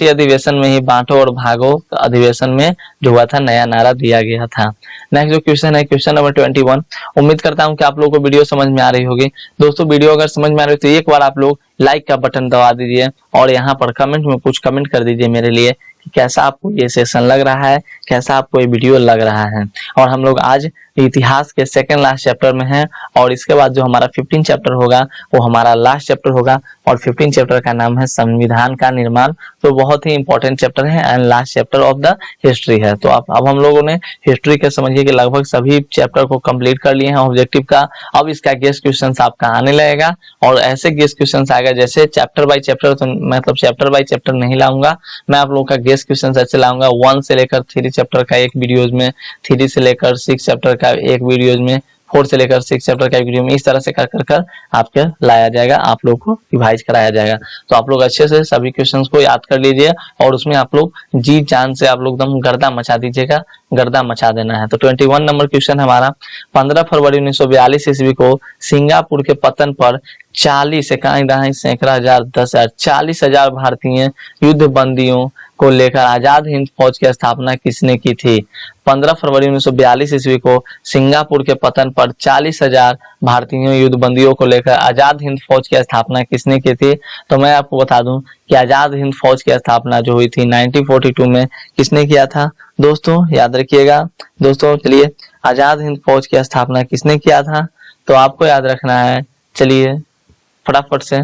अधिवेशन में ही बांटो और भागो अधिवेशन में जो हुआ था नया नारा दिया गया था। नेक्स्ट जो क्वेश्चन है क्वेश्चन नंबर 21, उम्मीद करता हूं कि आप लोगों को वीडियो समझ में आ रही होगी। दोस्तों वीडियो अगर समझ में आ रही हो तो एक बार आप लोग लाइक का बटन दबा दीजिए और यहाँ पर कमेंट में कुछ कमेंट कर दीजिए मेरे लिए कि कैसा आपको ये सेशन लग रहा है, कैसा आपको ये वीडियो लग रहा है। और हम लोग आज इतिहास के सेकंड लास्ट चैप्टर में हैं और इसके बाद जो हमारा 15 चैप्टर होगा वो हमारा लास्ट चैप्टर होगा और 15 चैप्टर का नाम है संविधान का निर्माण। तो बहुत ही इंपॉर्टेंट चैप्टर है and last chapter of the history है। तो अब हम लोगों ने हिस्ट्री के समझिए कि लगभग सभी चैप्टर को कंप्लीट कर लिए हैं ऑब्जेक्टिव का। अब इसका गेस्ट क्वेश्चन आपका आने लगेगा और ऐसे गेस्ट क्वेश्चन आएगा जैसे चैप्टर बाय चैप्टर, तो मतलब चैप्टर बाय चैप्टर नहीं लाऊंगा मैं, आप लोगों का गेस्ट क्वेश्चन ऐसे लाऊंगा 1 से लेकर 3 चैप्टर का एक वीडियोज में, 3 से लेकर 6 चैप्टर का एक वीडियोज में, 4 से लेकर 6 चैप्टर का वीडियो में, इस तरह से कर आपके लाया जाएगा, आप लोग को रिवाइज कराया जाएगा। तो आप लोग अच्छे से सभी क्वेश्चंस को याद कर लीजिए और उसमें आप लोग जी जान से आप लोग एकदम गर्दा मचा दीजिएगा, गर्दा मचा देना है। तो 21 नंबर क्वेश्चन हमारा, 15 फरवरी 1942 ईस्वी को सिंगापुर के पतन पर 40 सैकड़ा हजार 10,000 40,000 भारतीय युद्ध बंदियों को लेकर आजाद हिंद फौज की स्थापना किसने की थी? 15 फरवरी 1942 ईस्वी को सिंगापुर के पतन पर 40,000 भारतीय युद्ध बंदियों को लेकर आजाद हिंद फौज की स्थापना किसने की थी? तो मैं आपको बता दूं कि आजाद हिंद फौज की स्थापना जो हुई थी 1942 में किसने किया था दोस्तों, याद रखिएगा दोस्तों। चलिए, आजाद हिंद फौज की स्थापना किसने किया था तो आपको याद रखना है। चलिए फटाफट से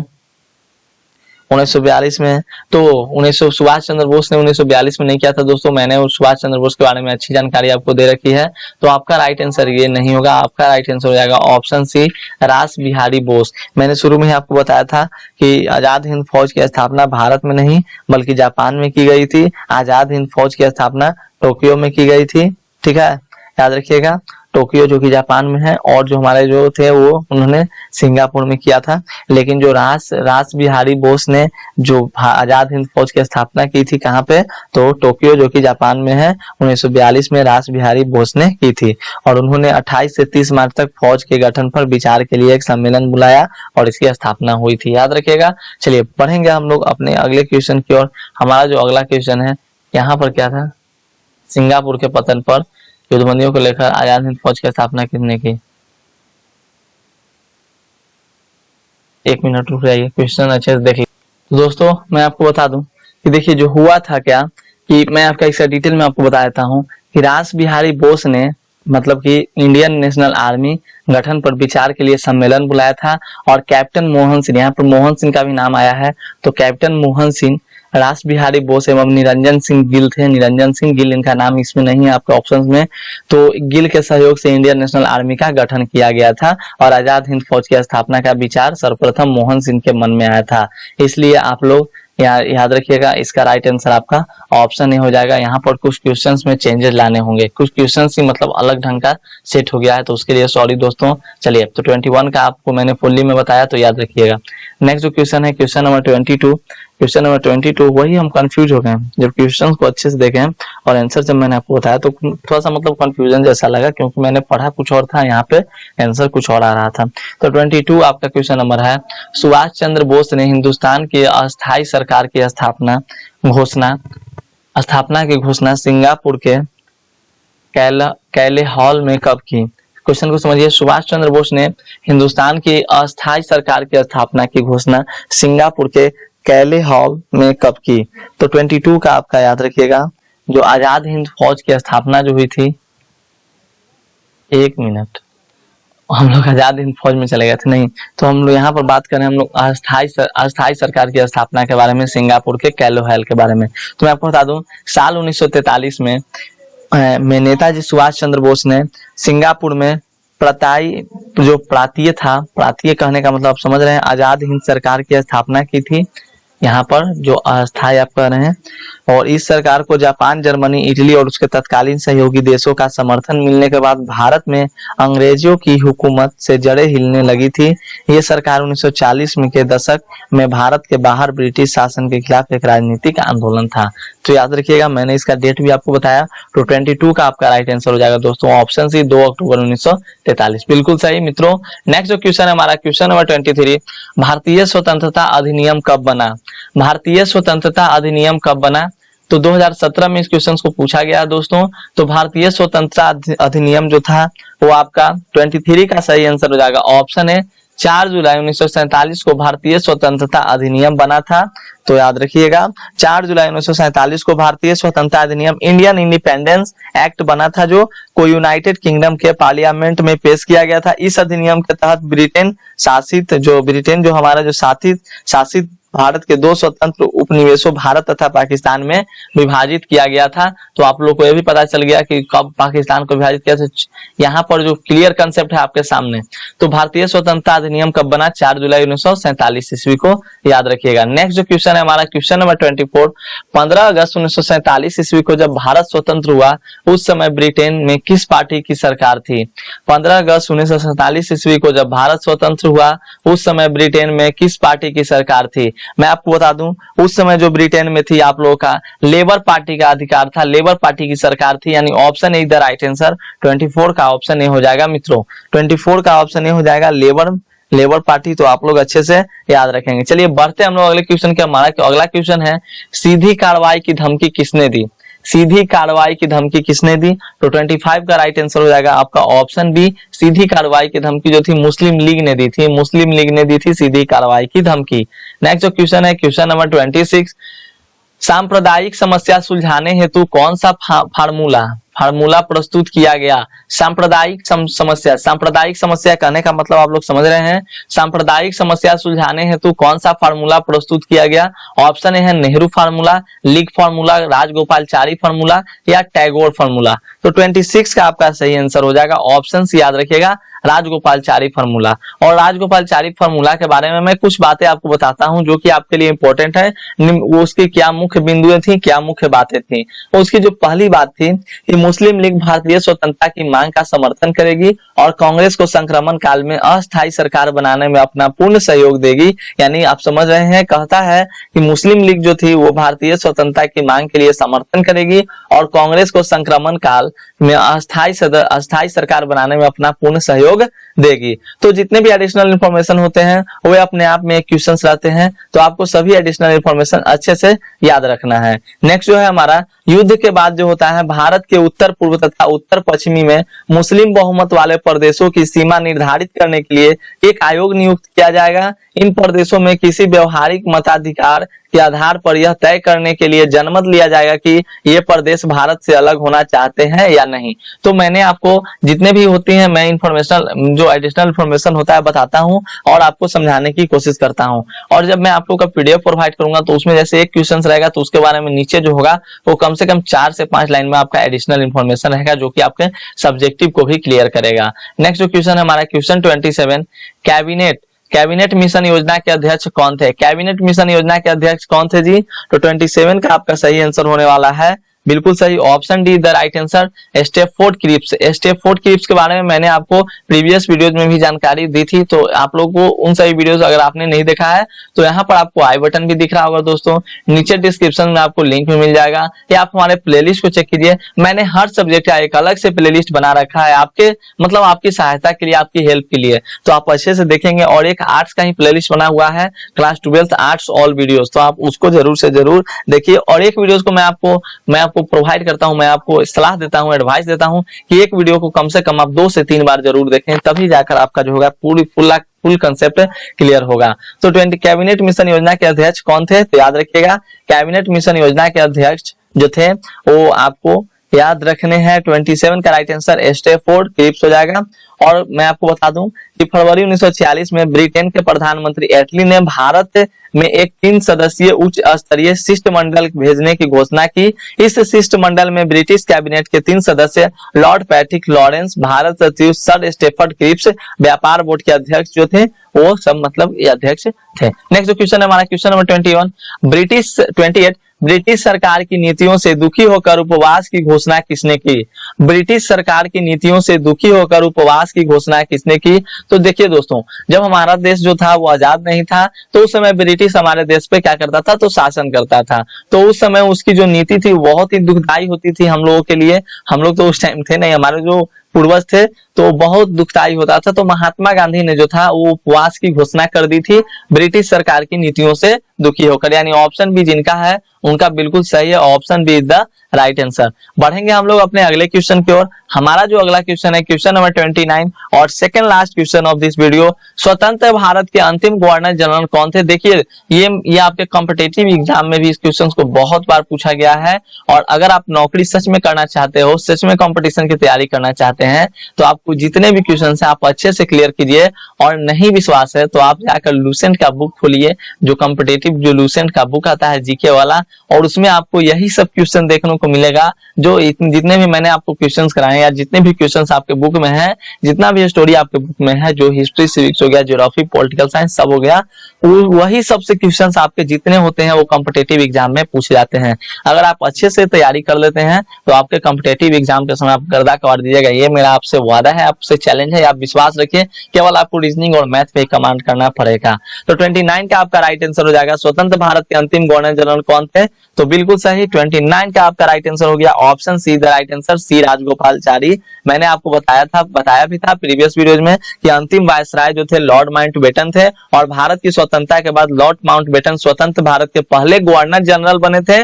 1942 में, तो सुभाष चंद्र बोस ने 1942 में नहीं किया था दोस्तों। मैंने सुभाष चंद्र बोस के बारे में अच्छी जानकारी आपको दे रखी है। तो आपका राइट आंसर ये नहीं होगा, आपका राइट आंसर हो जाएगा ऑप्शन सी, रास बिहारी बोस। मैंने शुरू में ही आपको बताया था कि आजाद हिंद फौज की स्थापना भारत में नहीं बल्कि जापान में की गई थी। आजाद हिंद फौज की स्थापना टोक्यो में की गई थी, ठीक है, याद रखिएगा, टोक्यो जो कि जापान में है, और जो हमारे जो थे वो उन्होंने सिंगापुर में किया था। लेकिन जो रास बिहारी बोस ने जो आजाद हिंद फौज की स्थापना की थी कहाँ पे, तो टोक्यो जो कि जापान में है, 1942 में रास बिहारी बोस ने की थी। और उन्होंने 28 से 30 मार्च तक फौज के गठन पर विचार के लिए एक सम्मेलन बुलाया और इसकी स्थापना हुई थी, याद रखिएगा। चलिए पढ़ेंगे हम लोग अपने अगले क्वेश्चन की ओर। हमारा जो अगला क्वेश्चन है यहाँ पर क्या था, सिंगापुर के पतन पर युद्धबंदियों को लेकर आजाद हिंद फौज की स्थापना किसने की? एक मिनट रुक जाइए, क्वेश्चन अच्छे से देखिए। तो दोस्तों मैं आपको बता दूं कि देखिए जो हुआ था क्या, कि मैं आपका इसका डिटेल में आपको बता देता हूं कि रास बिहारी बोस ने मतलब कि इंडियन नेशनल आर्मी गठन पर विचार के लिए सम्मेलन बुलाया था और कैप्टन मोहन सिंह, यहाँ पर मोहन सिंह का भी नाम आया है, तो कैप्टन मोहन सिंह, रास बिहारी बोस एवं निरंजन सिंह गिल थे। निरंजन सिंह गिल इनका नाम इसमें नहीं है आपके ऑप्शंस में। तो गिल के सहयोग से इंडियन नेशनल आर्मी का गठन किया गया था और आजाद हिंद फौज की स्थापना का विचार सर्वप्रथम मोहन सिंह के मन में आया था। इसलिए आप लोग याद रखिएगा, इसका राइट आंसर आपका ऑप्शन ए हो जाएगा। यहाँ पर कुछ क्वेश्चंस में चेंजेस लाने होंगे, कुछ क्वेश्चंस ही मतलब अलग ढंग का सेट हो गया है, तो उसके लिए सॉरी दोस्तों। चलिए, तो 21 का आपको मैंने फुल्ली में बताया, तो याद रखिएगा। नेक्स्ट जो क्वेश्चन है क्वेश्चन नंबर 22। क्वेश्चन नंबर 22 वही हम कंफ्यूज हो गए जब क्वेश्चंस को अच्छे से देखें और आंसर जब मैंने आपको बताया तो थोड़ा सा मतलब कंफ्यूजन जैसा लगा, क्योंकि मैंने पढ़ा कुछ और था, यहाँ पे आंसर कुछ और आ रहा था। तो 22 आपका क्वेश्चन नंबर है, सुभाष चंद्र बोस ने हिंदुस्तान की अस्थायी सरकार की स्थापना की घोषणा सिंगापुर के कैले हॉल में कब की? क्वेश्चन को समझिए, सुभाष चंद्र बोस ने हिंदुस्तान की अस्थायी सरकार की स्थापना की घोषणा सिंगापुर के कैले हॉल में कब की? तो 22 का आपका याद रखिएगा, जो आजाद हिंद फौज की स्थापना जो हुई थी, एक मिनट, हम लोग आजाद हिंद फौज में चले गए थे, नहीं, तो हम लोग यहाँ पर बात करें हम लोग अस्थायी सरकार की स्थापना के बारे में, सिंगापुर के कैले हॉल के बारे में। तो मैं आपको बता दूं, साल 1943 में नेताजी सुभाष चंद्र बोस ने सिंगापुर में प्रांतीय कहने का मतलब आप समझ रहे हैं, आजाद हिंद सरकार की स्थापना की थी। यहाँ पर जो अस्थायी आप कह रहे हैं, और इस सरकार को जापान, जर्मनी, इटली और उसके तत्कालीन सहयोगी देशों का समर्थन मिलने के बाद भारत में अंग्रेजों की हुकूमत से जड़ें हिलने लगी थी। ये सरकार 1940 में के दशक में भारत के बाहर ब्रिटिश शासन के खिलाफ एक राजनीतिक आंदोलन था। तो याद रखिएगा, मैंने इसका डेट भी आपको बताया। तो 22 का आपका राइट आंसर हो जाएगा दोस्तों ऑप्शन सी, 2 अक्टूबर 1943, बिल्कुल सही मित्रों। नेक्स्ट जो क्वेश्चन है हमारा क्वेश्चन नंबर 23, भारतीय स्वतंत्रता अधिनियम कब बना? भारतीय स्वतंत्रता अधिनियम कब बना? तो 2017 में इस क्वेश्चन को पूछा गया दोस्तों। तो भारतीय स्वतंत्रता अधिनियम जो था वो आपका 23 का सही आंसर हो जाएगा ऑप्शन है 4 जुलाई 1947 को भारतीय स्वतंत्रता अधिनियम बना था? तो याद रखिएगा 4 जुलाई 1947 को भारतीय स्वतंत्रता अधिनियम इंडियन इंडिपेंडेंस एक्ट बना था, जो को यूनाइटेड किंगडम के पार्लियामेंट में पेश किया गया था। इस अधिनियम के तहत ब्रिटेन जो हमारा जो शासित भारत के 2 स्वतंत्र उपनिवेशों भारत तथा पाकिस्तान में विभाजित किया गया था। तो आप लोग को यह भी पता चल गया कि कब पाकिस्तान को विभाजित किया था। यहाँ पर जो क्लियर कंसेप्ट है आपके सामने। तो भारतीय स्वतंत्रता अधिनियम कब बना? 4 जुलाई 1947 ईस्वी को, याद रखिएगा। नेक्स्ट जो क्वेश्चन है हमारा क्वेश्चन नंबर 24, 15 अगस्त 1947 ईस्वी को जब भारत स्वतंत्र हुआ उस समय ब्रिटेन में किस पार्टी की सरकार थी? 15 अगस्त 1947 ईस्वी को जब भारत स्वतंत्र हुआ उस समय ब्रिटेन में किस पार्टी की सरकार थी? मैं आपको बता दूं उस समय जो ब्रिटेन में थी आप लोगों का लेबर पार्टी का अधिकार था, लेबर पार्टी की सरकार थी, यानी option A the right answer 24 का ऑप्शन ए हो जाएगा मित्रों। 24 का ऑप्शन ए हो जाएगा लेबर पार्टी। तो आप लोग अच्छे से याद रखेंगे। चलिए बढ़ते हम लोग अगले क्वेश्चन के। हमारा अगला क्वेश्चन है सीधी कार्रवाई की धमकी किसने दी? सीधी कार्रवाई की धमकी किसने दी? तो 25 का राइट आंसर हो जाएगा आपका ऑप्शन बी। सीधी कार्रवाई की धमकी जो थी मुस्लिम लीग ने दी थी, मुस्लिम लीग ने दी थी सीधी कार्रवाई की धमकी। नेक्स्ट जो क्वेश्चन है क्वेश्चन नंबर 26, सांप्रदायिक समस्या सुलझाने हेतु कौन सा फार्मूला प्रस्तुत किया गया? सांप्रदायिक समस्या कहने का मतलब आप लोग समझ रहे हैं। सांप्रदायिक समस्या सुलझाने हेतु कौन सा फार्मूला प्रस्तुत किया गया? ऑप्शन ए है Nehru formula, league formula, Rajagopalachari formula या टैगोर फार्मूला। तो 26 का आपका सही आंसर हो जाएगा ऑप्शन सी, याद रखिएगा राजगोपालचारी फार्मूला। और राजगोपालचारी फार्मूला के बारे में मैं कुछ बातें आपको बताता हूं जो कि आपके लिए इंपॉर्टेंट है। उसकी क्या मुख्य बिंदुएं थी, क्या मुख्य बातें थी। उसकी जो पहली बात थी कि मुस्लिम लीग भारतीय स्वतंत्रता की मांग का समर्थन करेगी और कांग्रेस को संक्रमण काल में अस्थायी सरकार बनाने में अपना पूर्ण सहयोग देगी। यानी आप समझ रहे हैं, कहता है कि मुस्लिम लीग जो थी वो भारतीय स्वतंत्रता की मांग के लिए समर्थन करेगी और कांग्रेस को संक्रमण काल में अस्थायी सरकार बनाने में अपना पूर्ण सहयोग देगी। तो जितने भी एडिशनल इंफॉर्मेशन होते हैं वो अपने आप में क्वेश्चंस रहते हैं, तो आपको सभी एडिशनल इंफॉर्मेशन अच्छे से याद रखना है। नेक्स्ट जो है हमारा युद्ध के बाद जो होता है भारत के उत्तर पूर्व तथा उत्तर पश्चिमी में मुस्लिम बहुमत वाले प्रदेशों की सीमा निर्धारित करने के लिए एक आयोग नियुक्त किया जाएगा। इन प्रदेशों में किसी व्यवहारिक मताधिकार के आधार पर यह तय करने के लिए जनमत लिया जाएगा कि ये प्रदेश भारत से अलग होना चाहते हैं या नहीं। तो मैंने आपको जितने भी होती हैं मैं इंफॉर्मेशन जो एडिशनल इंफॉर्मेशन होता है बताता हूं और आपको समझाने की कोशिश करता हूं। और जब मैं आपको पीडीएफ प्रोवाइड करूंगा तो उसमें जैसे एक क्वेश्चन रहेगा तो उसके बारे में नीचे जो होगा वो कम से कम 4 से 5 लाइन में आपका एडिशनल इंफॉर्मेशन रहेगा जो कि आपके सब्जेक्टिव को भी क्लियर करेगा। नेक्स्ट जो क्वेश्चन है हमारा क्वेश्चन 27, कैबिनेट मिशन योजना के अध्यक्ष कौन थे? कैबिनेट मिशन योजना के अध्यक्ष कौन थे जी? तो 27 का आपका सही आंसर होने वाला है बिल्कुल सही option D the right answer Stafford Cripps. Stafford Cripps के बारे में मैंने आपको प्रीवियस वीडियोज में भी जानकारी दी थी, तो आप लोग को उन सभी वीडियोज अगर आपने नहीं देखा है तो यहाँ पर आपको आई बटन भी दिख रहा होगा दोस्तों, नीचे डिस्क्रिप्शन में आपको लिंक भी मिल जाएगा या आप हमारे प्लेलिस्ट को चेक कीजिए। मैंने हर सब्जेक्ट का एक अलग से प्लेलिस्ट बना रखा है आपके मतलब आपकी सहायता के लिए, आपकी हेल्प के लिए, तो आप अच्छे से देखेंगे। और एक आर्ट्स का ही प्लेलिस्ट बना हुआ है class 12th arts all videos, तो आप उसको जरूर से जरूर देखिए। और एक वीडियोज को मैं आपको प्रोवाइड करता हूं, मैं आपको सलाह देता हूं, एडवाइस देता हूं कि एक वीडियो को कम से कम आप 2 से 3 बार जरूर देखें, तभी जाकर आपका जो होगा फुल कंसेप्ट क्लियर होगा। तो कैबिनेट मिशन योजना के अध्यक्ष कौन थे? तो याद रखिएगा कैबिनेट मिशन योजना के अध्यक्ष जो थे वो आपको याद रखने हैं। 27 का राइट आंसर स्टेफोर्ड क्रिप्स हो जाएगा। और मैं आपको बता दूं कि फरवरी 1946 में ब्रिटेन के प्रधानमंत्री एटली ने भारत में एक 3 सदस्यीय उच्च स्तरीय शिष्टमंडल भेजने की घोषणा की। इस शिष्टमंडल में ब्रिटिश कैबिनेट के 3 सदस्य लॉर्ड पैट्रिक लॉरेंस, भारत सचिव सर स्टेफर्ड क्रिप्स, व्यापार बोर्ड के अध्यक्ष जो थे वो सब मतलब ये अध्यक्ष थे। नेक्स्ट क्वेश्चन है हमारा क्वेश्चन नंबर 28, ब्रिटिश सरकार की नीतियों से दुखी होकर उपवास की घोषणा किसने की? ब्रिटिश सरकार की नीतियों से दुखी होकर उपवास की घोषणा किसने की? तो देखिए दोस्तों, जब हमारा देश जो था वो आजाद नहीं था तो उस समय ब्रिटिश हमारे देश पे क्या करता था? तो शासन करता था। तो उस समय उसकी जो नीति थी बहुत ही दुखदायी होती थी हम लोगों के लिए। हम लोग तो उस टाइम थे नहीं, हमारे जो पूर्वज थे, तो बहुत दुखदायी होता था। तो महात्मा गांधी ने जो था वो उपवास की घोषणा कर दी थी ब्रिटिश सरकार की नीतियों से दुखी होकर, यानी ऑप्शन बी जिनका है उनका बिल्कुल सही है, option B is the right answer. बढ़ेंगे हम लोग अपने अगले क्वेश्चन की ओर। हमारा जो अगला क्वेश्चन है क्वेश्चन नंबर 29 और second last question of this video, स्वतंत्र भारत के अंतिम गवर्नर जनरल कौन थे? देखिए ये आपके कॉम्पिटिटिव एग्जाम में भी इस क्वेश्चन को बहुत बार पूछा गया है, और अगर आप नौकरी सच में करना चाहते हो, सच में कंपटीशन की तैयारी करना चाहते हैं, तो आपको जितने भी क्वेश्चन है आप अच्छे से क्लियर कीजिए। और नहीं विश्वास है तो आप जाकर लूसेंट का बुक खोलिए, जो कॉम्पिटिटिव जो लूसेंट का बुक आता है जीके वाला, और उसमें आपको यही सब क्वेश्चन देखने को मिलेगा जो जितने भी मैंने आपको क्वेश्चंस कराए या जितने भी क्वेश्चंस आपके बुक में है, जितना भी स्टोरी आपके बुक में है, जो हिस्ट्री सिविक्स हो गया, ज्योग्राफी, पॉलिटिकल साइंस सब हो गया, वही सबसे क्वेश्चंस आपके जितने होते हैं वो कॉम्पिटिटिव एग्जाम में पूछे जाते हैं। अगर आप अच्छे से तैयारी कर लेते हैं तो आपके कॉम्पिटिटिव एग्जाम के समय आप गर्दा कर दीजिएगा, ये मेरा आपसे वादा है, आपसे चैलेंज है। आप विश्वास रखिए, केवल आपको रीजनिंग और मैथ पे कमांड करना पड़ेगा। तो 29 का आपका राइट आंसर हो जाएगा, स्वतंत्र भारत के अंतिम गवर्नर जनरल कौन थे? तो बिल्कुल सही, 29 का आपका राइट आंसर हो गया option C the right answer, C Rajagopalachari. मैंने आपको बताया भी था प्रीवियस वीडियोज में कि अंतिम वायसराय जो थे लॉर्ड माउंटबेटन थे, और भारत की स्वतंत्रता के बाद लॉर्ड माउंटबेटन स्वतंत्र भारत के पहले गवर्नर जनरल बने थे,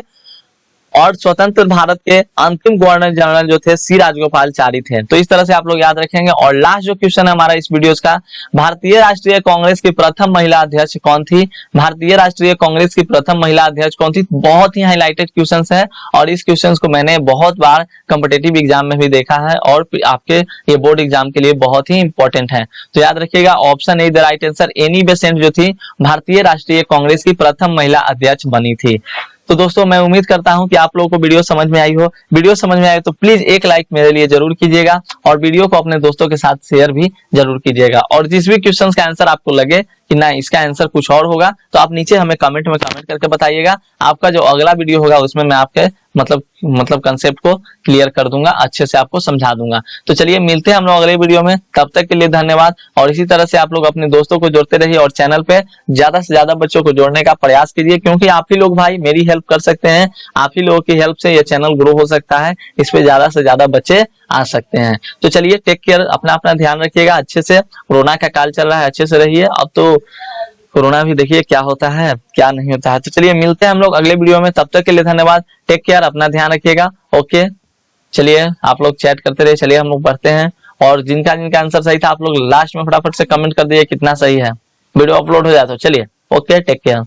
और स्वतंत्र भारत के अंतिम गवर्नर जनरल जो थे सी राजगोपालाचारी थे। तो इस तरह से आप लोग याद रखेंगे। और लास्ट जो क्वेश्चन है हमारा इस वीडियोस का, भारतीय राष्ट्रीय कांग्रेस की प्रथम महिला अध्यक्ष कौन थी? भारतीय राष्ट्रीय कांग्रेस की प्रथम महिला अध्यक्ष कौन थी? बहुत ही हाईलाइटेड क्वेश्चन है, और इस क्वेश्चन को मैंने बहुत बार कॉम्पिटिटिव एग्जाम में भी देखा है, और आपके ये बोर्ड एग्जाम के लिए बहुत ही इंपॉर्टेंट है। तो याद रखिएगा option A the right answer, Annie Besant जो थी भारतीय राष्ट्रीय कांग्रेस की प्रथम महिला अध्यक्ष बनी थी। तो दोस्तों मैं उम्मीद करता हूं कि आप लोगों को वीडियो समझ में आई हो। वीडियो समझ में आए तो प्लीज एक लाइक मेरे लिए जरूर कीजिएगा, और वीडियो को अपने दोस्तों के साथ शेयर भी जरूर कीजिएगा। और जिस भी क्वेश्चन का आंसर आपको लगे कि ना इसका आंसर कुछ और होगा, तो आप नीचे हमें कमेंट में कमेंट करके बताइएगा। आपका जो अगला वीडियो होगा उसमें मैं आपके मतलब कंसेप्ट को क्लियर कर दूंगा, अच्छे से आपको समझा दूंगा। तो चलिए मिलते हैं हम लोग अगले वीडियो में, तब तक के लिए धन्यवाद। और इसी तरह से आप लोग अपने दोस्तों को जोड़ते रहिए, और चैनल पे ज्यादा से ज्यादा बच्चों को जोड़ने का प्रयास कीजिए, क्योंकि आप ही लोग भाई मेरी हेल्प कर सकते हैं। आप ही लोगों की हेल्प से ये चैनल ग्रो हो सकता है, इस पे ज्यादा से ज्यादा बच्चे आ सकते हैं। तो चलिए टेक केयर, अपना ध्यान रखिएगा अच्छे से। कोरोना का काल चल रहा है, अच्छे से रहिए। अब तो कोरोना भी देखिए क्या होता है क्या नहीं होता है। तो चलिए मिलते हैं हम लोग अगले वीडियो में, तब तक के लिए धन्यवाद। टेक केयर, अपना ध्यान रखिएगा। ओके चलिए आप लोग चैट करते रहिए, चलिए हम लोग बढ़ते हैं। और जिनका आंसर सही था आप लोग लास्ट में फटाफट से कमेंट कर दिए कितना सही है, वीडियो अपलोड हो जाए तो। चलिए ओके, टेक केयर।